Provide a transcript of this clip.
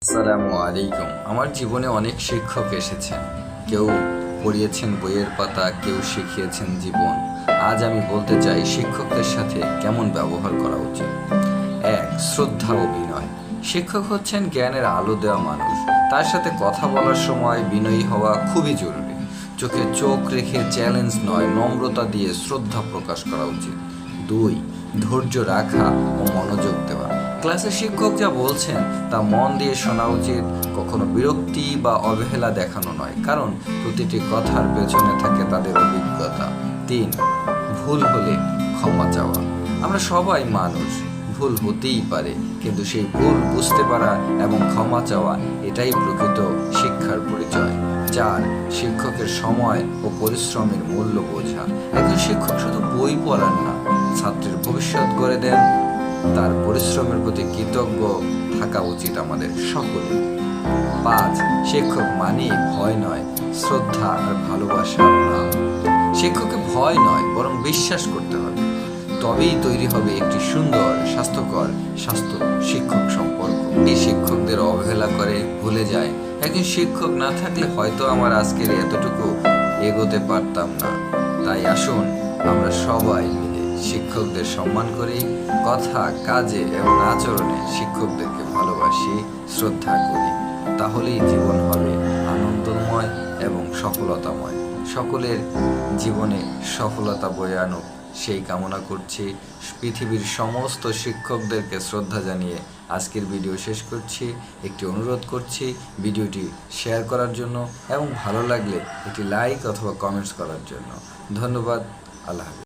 আসসালামু আলাইকুম। আমার জীবনে অনেক শিক্ষক এসেছেন। কেউ পড়িয়েছেন বইয়ের পাতা, কেউ শিখিয়েছেন জীবন। আজ আমি বলতে চাই শিক্ষকদের সাথে কেমন ব্যবহার করা উচিত। 1. শ্রদ্ধা ও বিনয়। শিক্ষক হচ্ছেন জ্ঞানের আলো দেওয়া মানুষ। তার সাথে কথা বলার সময় বিনয়ী হওয়া খুবই জরুরি। চোখে চোখ রেখে চ্যালেঞ্জ নয়, নম্রতা দিয়ে শ্রদ্ধা প্রকাশ করা উচিত। 2. ধৈর্য রাখা ও মনোযোগ দেওয়া। ক্লাসে শিক্ষক যা বলছেন তা মন দিয়ে শোনা উচিত, কখনো বিরক্তি বা অবহেলা দেখানো নয়, কারণ প্রতিটি কথার পেছনে থাকে তাদের অভিজ্ঞতা। 3. ভুল হলে ক্ষমা চাওয়া। আমরা সবাই মানুষ, ভুল হতেই পারে, কিন্তু সেই ভুল বুঝতে পারা এবং ক্ষমা চাওয়া এটাই প্রকৃত শিক্ষার পরিচয়। 4. শিক্ষকের সময় ও পরিশ্রমের মূল্য বোঝা। একজন শিক্ষক শুধু বই পড়ান না, ছাত্রের ভবিষ্যৎ গড়ে দেন। তার পরিশ্রমের প্রতি কৃতজ্ঞ থাকা উচিত আমাদের সকলে। 5. শিক্ষক মানে ভয় নয়, শ্রদ্ধা আর ভালোবাসার নাম। শিক্ষককে ভয় নয়, বরং বিশ্বাস করতে হবে। তবেই তৈরি হবে একটি সুন্দর স্বাস্থ্যকর শিক্ষক সম্পর্ক। এই শিক্ষকদের অবহেলা করে ভুলে যায় একজন শিক্ষক না থাকলে হয়তো আমার আজকের এতটুকু এগোতে পারতাম না। তাই আসুন আমরা সবাই মিলে শিক্ষকদের সম্মান করি, কথা, কাজে এবং আচরণে শিক্ষকদেরকে ভালোবাসি, শ্রদ্ধা করি। তাহলেই জীবন হবে আনন্দময় এবং সফলতাময়। সকলের জীবনে সফলতা বয়ে আনুক সেই কামনা করছি। পৃথিবীর সমস্ত শিক্ষকদেরকে শ্রদ্ধা জানিয়ে আজকের ভিডিও শেষ করছি। একটি অনুরোধ করছি ভিডিওটি শেয়ার করার জন্য এবং ভালো লাগলে একটি লাইক অথবা কমেন্টস করার জন্য। ধন্যবাদ। আল্লাহ হাফেজ।